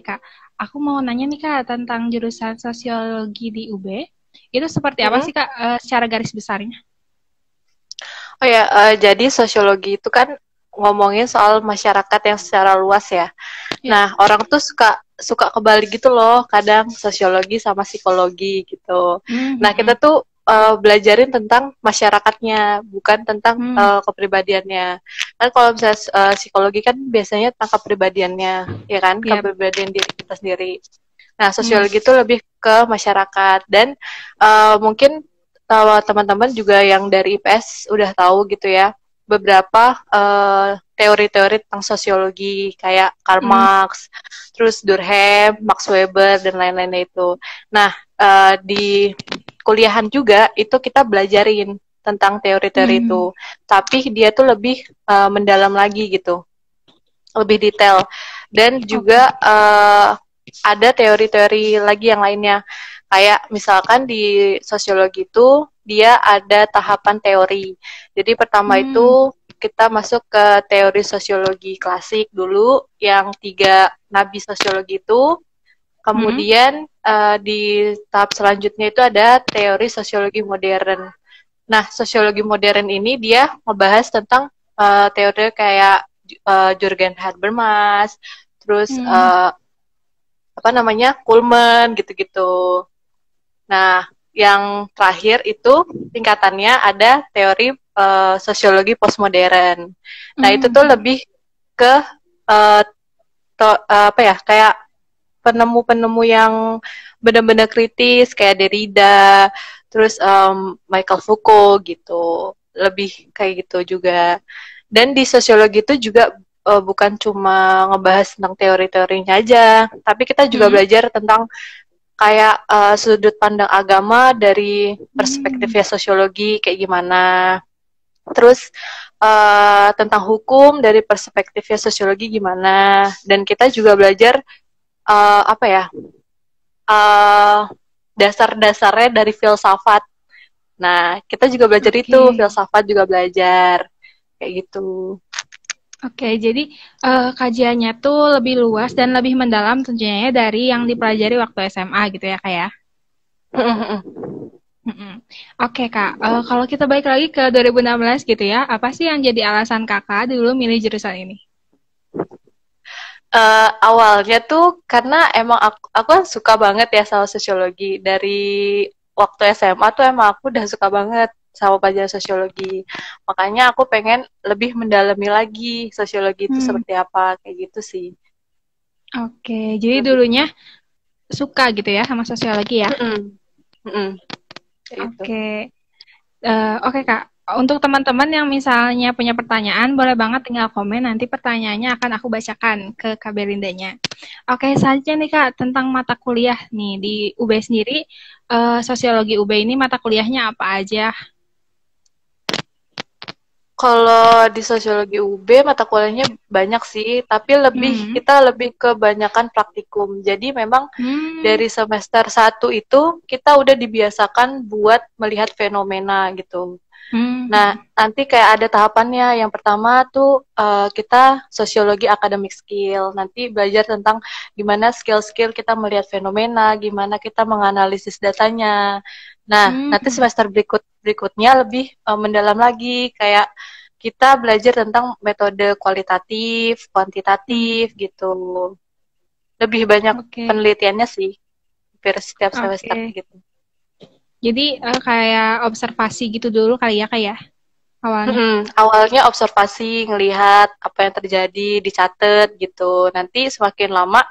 Kak, aku mau nanya nih Kak tentang jurusan sosiologi di UB. Itu seperti apa Mm-mm. sih Kak secara garis besarnya? Oh ya, jadi sosiologi itu kan ngomongin soal masyarakat yang secara luas ya. Ya. Nah, orang tuh suka suka kebalik gitu loh, kadang sosiologi sama psikologi gitu. Hmm, Nah, hmm, kita hmm. tuh belajarin tentang masyarakatnya, bukan tentang Hmm, kepribadiannya. Kan kalau misalnya psikologi kan biasanya tentang kepribadiannya, ya kan, ya. kepribadian diri kita sendiri. Nah, Hmm, sosiologi itu lebih ke masyarakat dan mungkin teman-teman juga yang dari IPS udah tahu gitu ya beberapa teori-teori tentang sosiologi kayak Karl hmm, Marx, terus Durkheim, Max Weber dan lain-lainnya itu. Nah, di kuliahan juga itu kita belajarin tentang teori-teori hmm. itu, tapi dia tuh lebih mendalam lagi gitu, lebih detail dan Oke. juga ada teori-teori lagi yang lainnya kayak misalkan di sosiologi itu dia ada tahapan teori. Jadi pertama Hmm, itu kita masuk ke teori sosiologi klasik dulu yang tiga nabi sosiologi itu. hmm, Kemudian di tahap selanjutnya itu ada teori sosiologi modern. Nah, sosiologi modern ini dia ngebahas tentang teori kayak Jürgen Habermas, terus hmm, apa namanya Kuhlman gitu-gitu. Nah, yang terakhir itu tingkatannya ada teori sosiologi postmodern. Nah, itu hmm, tuh hmm. lebih ke uh, apa ya kayak penemu-penemu yang benar-benar kritis kayak Derrida, terus Michael Foucault gitu. Lebih kayak gitu juga. Dan di sosiologi itu juga bukan cuma ngebahas tentang teori-teorinya aja, tapi kita juga Hmm, belajar tentang kayak sudut pandang agama dari hmm. perspektifnya sosiologi kayak gimana. Terus tentang hukum dari perspektifnya sosiologi gimana. Dan kita juga belajar apa ya uh, dasar-dasarnya dari filsafat. Nah, kita juga belajar itu, Oke. filsafat juga belajar kayak gitu. Oke, jadi kajiannya tuh lebih luas dan lebih mendalam tentunya ya dari yang dipelajari waktu SMA gitu ya Kak ya? Mhm. Oke Kak, kalau kita balik lagi ke 2016 gitu ya, apa sih yang jadi alasan Kakak dulu milih jurusan ini? Awalnya tuh karena emang aku kan suka banget ya sama sosiologi. Dari waktu SMA tuh emang aku udah suka banget sama pelajaran sosiologi. Makanya aku pengen lebih mendalami lagi sosiologi itu Hmm, seperti apa, kayak gitu sih. oke, jadi Lebih. dulunya suka gitu ya sama sosiologi ya? Mm-mm, mm-mm, kayak gitu. Oke, oke Kak, untuk teman-teman yang misalnya punya pertanyaan, boleh banget tinggal komen, nanti pertanyaannya akan aku bacakan ke Kak Belindanya. Oke, selanjutnya nih Kak, tentang mata kuliah nih di UB sendiri, sosiologi UB ini mata kuliahnya apa aja? Kalau di sosiologi UB mata kuliahnya banyak sih, tapi Hmm, kita lebih kebanyakan praktikum. Jadi memang hmm, dari semester satu itu kita udah dibiasakan buat melihat fenomena gitu. hmm, Nah, hmm. nanti kayak ada tahapannya. Yang pertama tuh kita sosiologi academic skill. Nanti belajar tentang gimana skill-skill kita melihat fenomena, gimana kita menganalisis datanya. Nah, nanti Hmm, semester berikutnya lebih mendalam lagi kayak kita belajar tentang metode kualitatif, hmm, kuantitatif gitu. Lebih banyak oke, penelitiannya sih, hampir setiap semester oke. gitu. Jadi kayak observasi gitu dulu kali ya kak ya awalnya. Awalnya observasi, ngelihat apa yang terjadi, dicatat gitu. Nanti semakin lama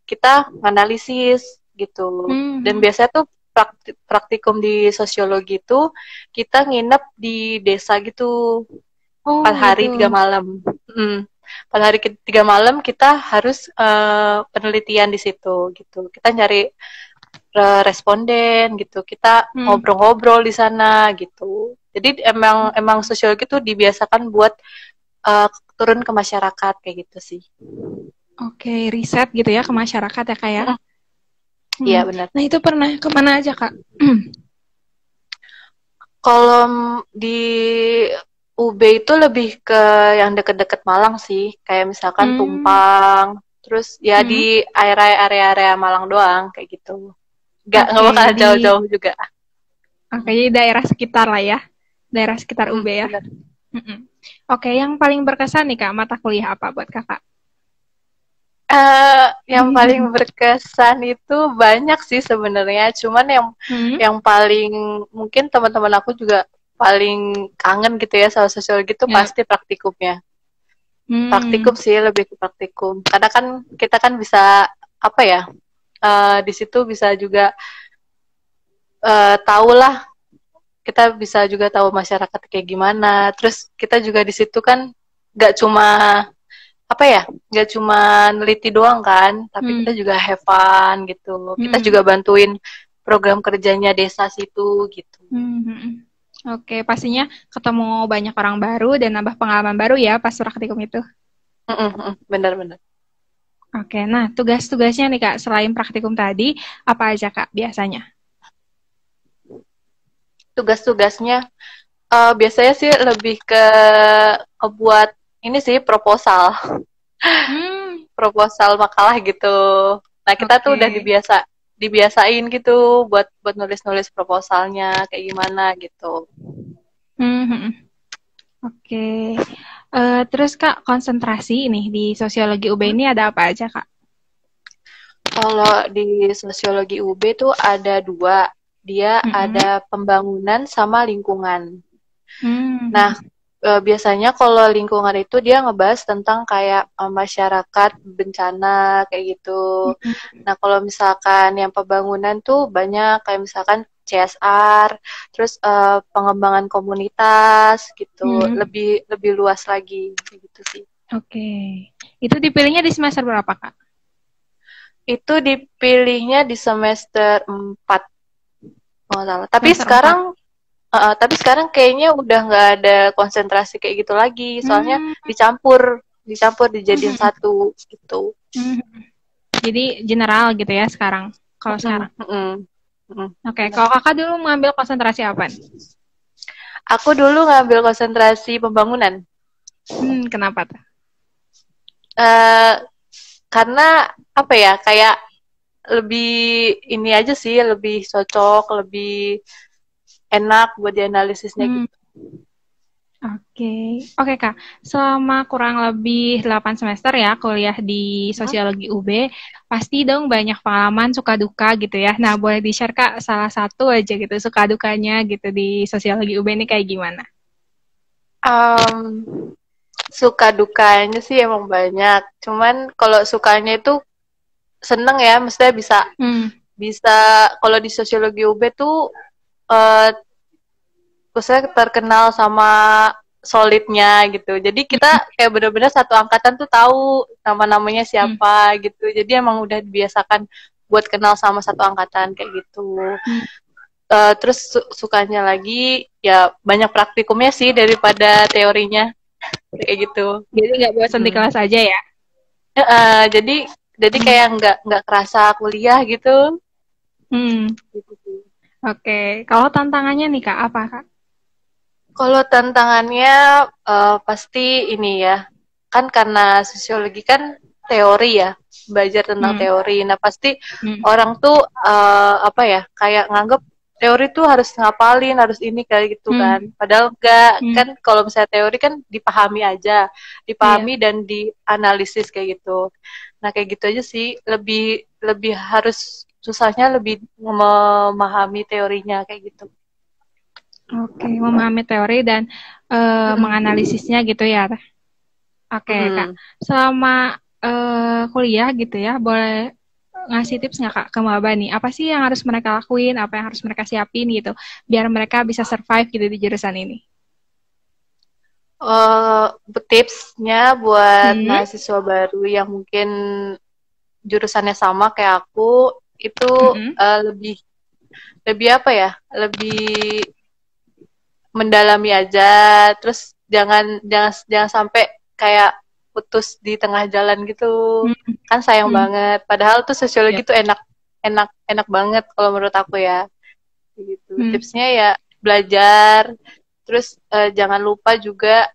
kita menganalisis gitu. Hmm, Dan hmm. biasanya tuh praktikum di sosiologi itu kita nginep di desa gitu, Oh 4 hari gitu. 3 malam. 4 hari 3 malam kita harus penelitian di situ gitu. Kita nyari responden gitu. Kita Hmm, ngobrol-ngobrol di sana gitu. Jadi emang emang sosiologi itu dibiasakan buat uh, turun ke masyarakat kayak gitu sih. oke, riset gitu ya ke masyarakat ya kak ya. Iya Hmm. benar. Nah itu pernah kemana aja kak? Kalau di UB itu lebih ke yang deket-deket Malang sih, kayak misalkan Hmm, Tumpang. Terus ya di area-area Malang doang kayak gitu. Nggak bakal Oke, jauh-jauh juga. jadi daerah sekitar lah ya. Daerah sekitar UB ya. Bener. Oke, yang paling berkesan nih Kak, mata kuliah apa buat Kakak? Yang paling berkesan itu banyak sih sebenarnya. Cuman yang paling mungkin teman-teman aku juga paling kangen gitu ya sama sosiologi itu pasti praktikumnya. Praktikum sih, lebih ke praktikum. Karena kan kita kan bisa apa ya? Di situ bisa juga tahu lah, kita bisa juga tahu masyarakat kayak gimana. Terus kita juga di situ kan nggak cuma apa ya, nggak cuma neliti doang kan, tapi kita juga have fun gitu. Kita juga bantuin program kerjanya desa situ gitu. Oke, pastinya ketemu banyak orang baru dan nambah pengalaman baru ya pas praktikum itu. Benar-benar. Oke, nah tugas-tugasnya nih Kak, selain praktikum tadi, apa aja Kak biasanya? Tugas-tugasnya biasanya sih lebih ke buat ini sih proposal. Proposal makalah gitu. Nah, kita tuh udah dibiasain gitu buat nulis-nulis proposalnya kayak gimana gitu. Oke. Terus Kak, konsentrasi nih di sosiologi UB ini ada apa aja Kak? Kalau di sosiologi UB tuh ada 2. Dia ada pembangunan sama lingkungan. Nah, biasanya kalau lingkungan itu dia ngebahas tentang kayak masyarakat bencana kayak gitu. Nah, kalau misalkan yang pembangunan tuh banyak kayak misalkan CSR, terus pengembangan komunitas gitu, lebih luas lagi gitu sih. Oke. Itu dipilihnya di semester berapa Kak? Itu dipilihnya di semester 4. Oh, salah. Tapi sekarang kayaknya udah nggak ada konsentrasi kayak gitu lagi. Soalnya dicampur dijadiin satu gitu. Jadi general gitu ya sekarang. Kalau sekarang. Oke, kalau Kakak dulu mengambil konsentrasi apa? Aku dulu ngambil konsentrasi pembangunan. Kenapa tuh? Karena apa ya, kayak lebih ini aja sih, lebih cocok, lebih enak buat dianalisisnya gitu. Oke Kak, selama kurang lebih 8 semester ya kuliah di Sosiologi UB, pasti dong banyak pengalaman suka duka gitu ya. Nah, boleh di-share Kak salah satu aja gitu suka dukanya gitu di Sosiologi UB ini kayak gimana? Suka dukanya sih emang banyak. Cuman kalau sukanya itu seneng ya, maksudnya bisa kalau di Sosiologi UB tuh saya terkenal sama solidnya gitu. Jadi kita kayak benar-benar satu angkatan tuh tahu nama-namanya siapa gitu. Jadi emang udah dibiasakan buat kenal sama satu angkatan kayak gitu. Terus sukanya lagi ya banyak praktikumnya sih daripada teorinya kayak gitu. Jadi nggak bosan di kelas aja ya? Jadi kayak nggak kerasa kuliah gitu. Oke. Kalau tantangannya nih Kak, apa Kak? Kalau tantangannya pasti ini ya, kan karena sosiologi kan teori ya, belajar tentang teori. Nah pasti orang tuh apa ya, kayak nganggep teori tuh harus ngapalin, harus ini kayak gitu kan. Padahal enggak, kan kalau misalnya teori kan dipahami aja, dipahami dan dianalisis kayak gitu. Nah kayak gitu aja sih, lebih harus susahnya lebih memahami teorinya kayak gitu. Oke, memahami teori dan menganalisisnya gitu ya. Oke, Kak. Selama kuliah gitu ya, boleh ngasih tips nggak Kak ke maba nih? Apa sih yang harus mereka lakuin, apa yang harus mereka siapin gitu, biar mereka bisa survive gitu di jurusan ini? Tipsnya buat mahasiswa baru yang mungkin jurusannya sama kayak aku, itu lebih apa ya, lebih mendalami aja, terus jangan sampai kayak putus di tengah jalan gitu, kan sayang banget. Padahal tuh sosiologi tuh enak banget kalau menurut aku ya. Gitu. Tipsnya ya belajar, terus jangan lupa juga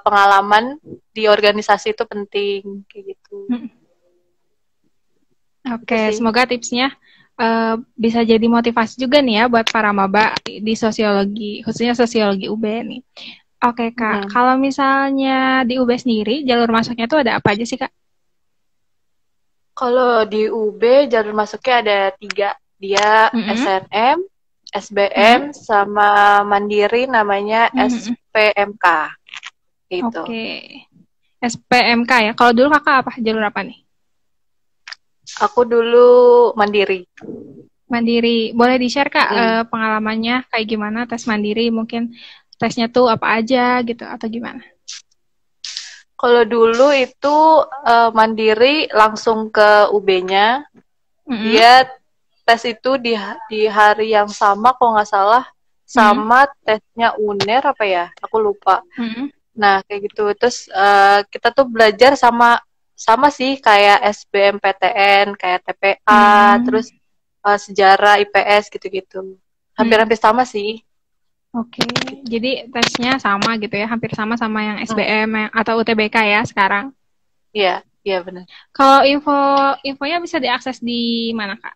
pengalaman di organisasi itu penting kayak gitu. Oke, semoga tipsnya bisa jadi motivasi juga nih ya buat para maba di sosiologi, khususnya sosiologi UB nih. Oke Kak, kalau misalnya di UB sendiri jalur masuknya tuh ada apa aja sih Kak? Kalau di UB jalur masuknya ada 3. Dia SNM, SBM, sama mandiri namanya SPMK. Gitu. Oke. SPMK ya. Kalau dulu Kakak apa? Jalur apa nih? Aku dulu mandiri. Mandiri. Boleh di-share Kak pengalamannya kayak gimana tes mandiri? Mungkin tesnya tuh apa aja gitu atau gimana? Kalau dulu itu mandiri langsung ke UB-nya. Dia tes itu di hari yang sama kalau nggak salah sama tesnya UNER apa ya? Aku lupa. Nah, kayak gitu. Terus kita tuh belajar sama sih kayak SBMPTN, kayak TPA, terus sejarah IPS gitu-gitu. Hampir-hampir sama sih. Oke, jadi tesnya sama gitu ya, hampir sama yang SBM atau UTBK ya sekarang? Iya, iya benar. Kalau infonya bisa diakses di mana Kak?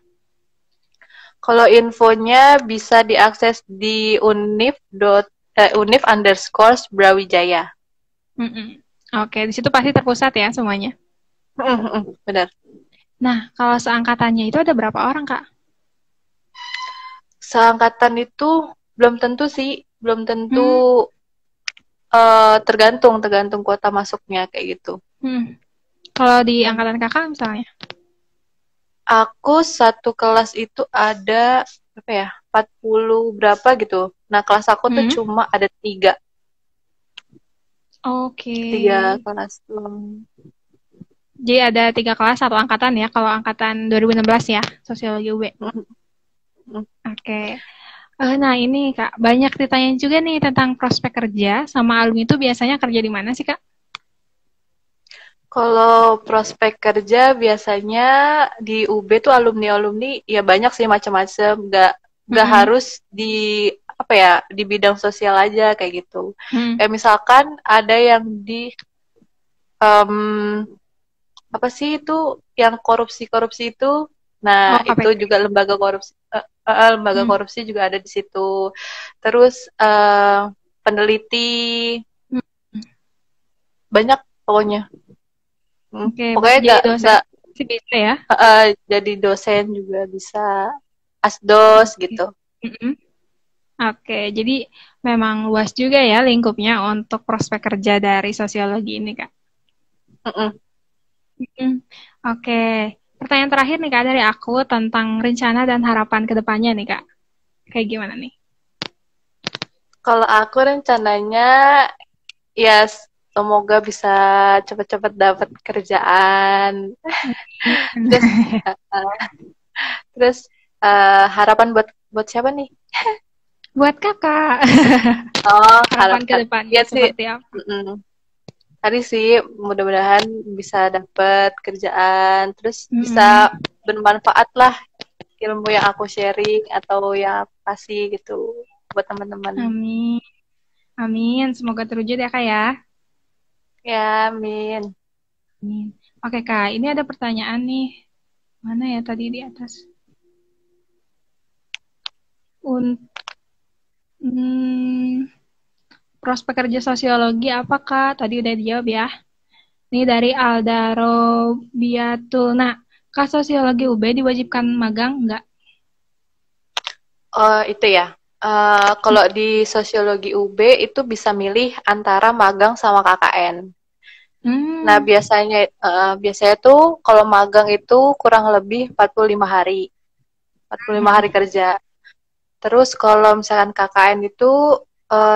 Kalau infonya bisa diakses di univ_Brawijaya. Oke, di situ pasti terpusat ya semuanya. Benar. Nah, kalau seangkatannya itu ada berapa orang Kak? Seangkatan itu belum tentu sih, belum tentu. Tergantung kuota masuknya kayak gitu. Kalau di angkatan Kakak misalnya? Aku satu kelas itu ada berapa ya? 40 berapa gitu. Nah, kelas aku tuh cuma ada 3. Oke. 3 kelas. Jadi ada 3 kelas, 1 angkatan ya, kalau angkatan 2016 ya, sosiologi UB. Oke. Nah ini Kak, banyak ditanyain juga nih tentang prospek kerja sama alumni itu biasanya kerja di mana sih Kak? Kalau prospek kerja biasanya di UB tuh alumni ya banyak sih macam-macam, nggak harus di apa ya di bidang sosial aja kayak gitu. Kayak misalkan ada yang di apa sih itu yang korupsi itu, nah itu juga lembaga korupsi juga ada di situ. Terus peneliti banyak pokoknya. Pokoknya nggak bisa ya? Jadi dosen juga bisa, asdos gitu. Oke, jadi memang luas juga ya lingkupnya untuk prospek kerja dari sosiologi ini Kak. Oke, pertanyaan terakhir nih Kak dari aku tentang rencana dan harapan ke depannya nih Kak. Kayak gimana nih? Kalau aku rencananya ya semoga bisa cepat-cepat dapat kerjaan. Terus harapan buat siapa nih? Buat Kakak. Harapan ke depannya seperti apa? Tadi sih mudah-mudahan bisa dapat kerjaan, terus bisa bermanfaat lah ilmu yang aku sharing atau yang aku kasih gitu buat teman-teman. Amin. Amin, semoga terwujud ya Kak ya. Ya, amin. Oke Kak, ini ada pertanyaan nih. Mana ya tadi di atas? Prospek kerja sosiologi apa Kak? Tadi udah dijawab ya. Ini dari Aldaro Biatul. Nah, Kak sosiologi UB diwajibkan magang nggak? Itu ya. Kalau di sosiologi UB itu bisa milih antara magang sama KKN. Nah, biasanya tuh kalau magang itu kurang lebih 45 hari. 45 hari kerja. Terus kalau misalkan KKN itu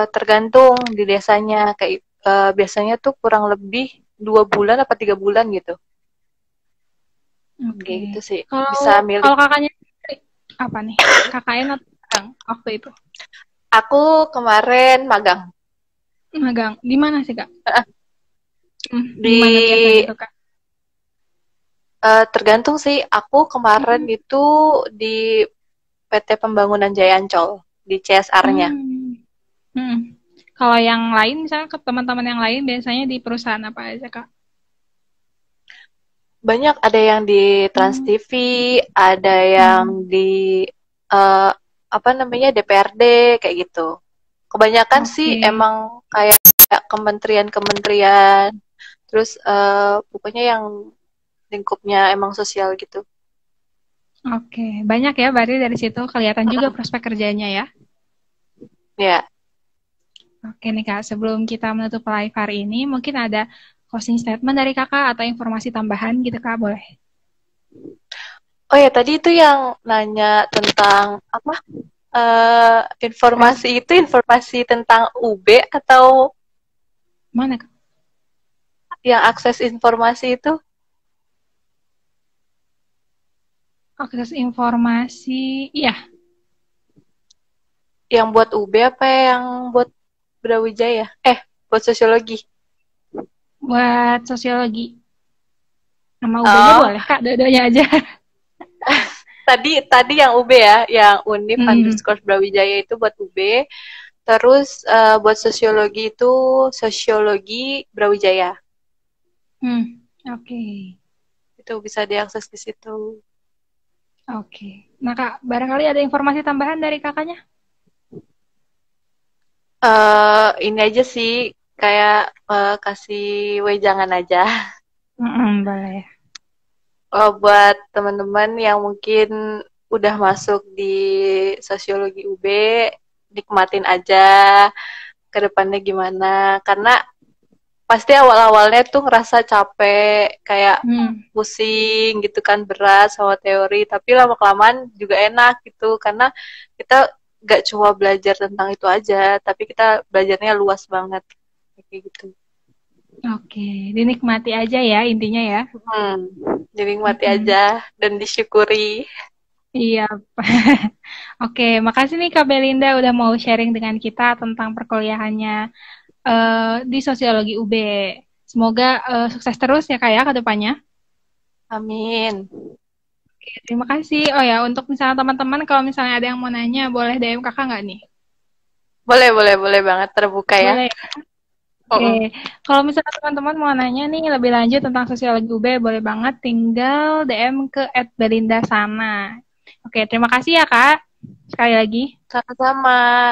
tergantung di desanya. Kayak biasanya tuh kurang lebih 2 bulan apa 3 bulan gitu. Kayak gitu sih. Bisa milih. Kalau kakaknya apa nih? KKN atau magang waktu itu? Aku kemarin magang. Magang. Di mana sih, Kak? Di mana biasanya tuh, Kak? Tergantung sih. Aku kemarin itu di PT Pembangunan Jaya Ancol di CSR-nya. Kalau yang lain, misalnya ke teman-teman yang lain, biasanya di perusahaan apa aja, Kak? Banyak, ada yang di Trans Hmm. TV, ada yang di eh, apa namanya DPRD kayak gitu. Kebanyakan sih Oke, emang kayak kementerian-kementerian, terus pokoknya yang lingkupnya emang sosial gitu. oke. Banyak ya, berarti dari situ kelihatan juga prospek kerjanya ya. Ya, Oke nih Kak, sebelum kita menutup live hari ini, mungkin ada closing statement dari Kakak atau informasi tambahan gitu Kak, boleh? oh ya tadi itu yang nanya tentang apa? Tes, Informasi itu informasi tentang UB atau mana Kak? yang akses informasi itu Akses informasi, iya, yang buat UB apa yang buat Brawijaya? Buat sosiologi. buat sosiologi. Nama UB-nya Oh, boleh Kak, dua-duanya aja. tadi yang UB ya, yang Unif Hmm, underscore Brawijaya itu buat UB. Terus buat sosiologi itu sosiologi Brawijaya. hmm, oke, Itu bisa diakses di situ. oke. Nah Kak, barangkali ada informasi tambahan dari kakaknya? Ini aja sih kayak kasih wejangan aja. Boleh. Buat teman-teman yang mungkin udah masuk di sosiologi UB, nikmatin aja ke depannya gimana. Karena pasti awal-awalnya tuh ngerasa capek, kayak Hmm, pusing gitu kan, berat sama teori. Tapi lama-kelamaan juga enak gitu, karena kita gak cuma belajar tentang itu aja, tapi kita belajarnya luas banget. Kayak gitu. oke, dinikmati aja ya intinya ya. Hmm, jadi nikmati Mm-mm. aja dan disyukuri. Iya. Oke, makasih nih Kak Belinda udah mau sharing dengan kita tentang perkuliahannya di Sosiologi UB. Semoga sukses terus ya Kak ya ke depannya. Amin. Oke, terima kasih. Oh ya, untuk misalnya teman-teman kalau misalnya ada yang mau nanya, boleh DM Kakak nggak nih? Boleh banget terbuka ya. Boleh. Oke, Mm-mm. kalau misalnya teman-teman mau nanya nih lebih lanjut tentang Sosiologi UB, boleh banget tinggal DM ke @belinda sana. Oke, terima kasih ya Kak. Sekali lagi. Sama-sama.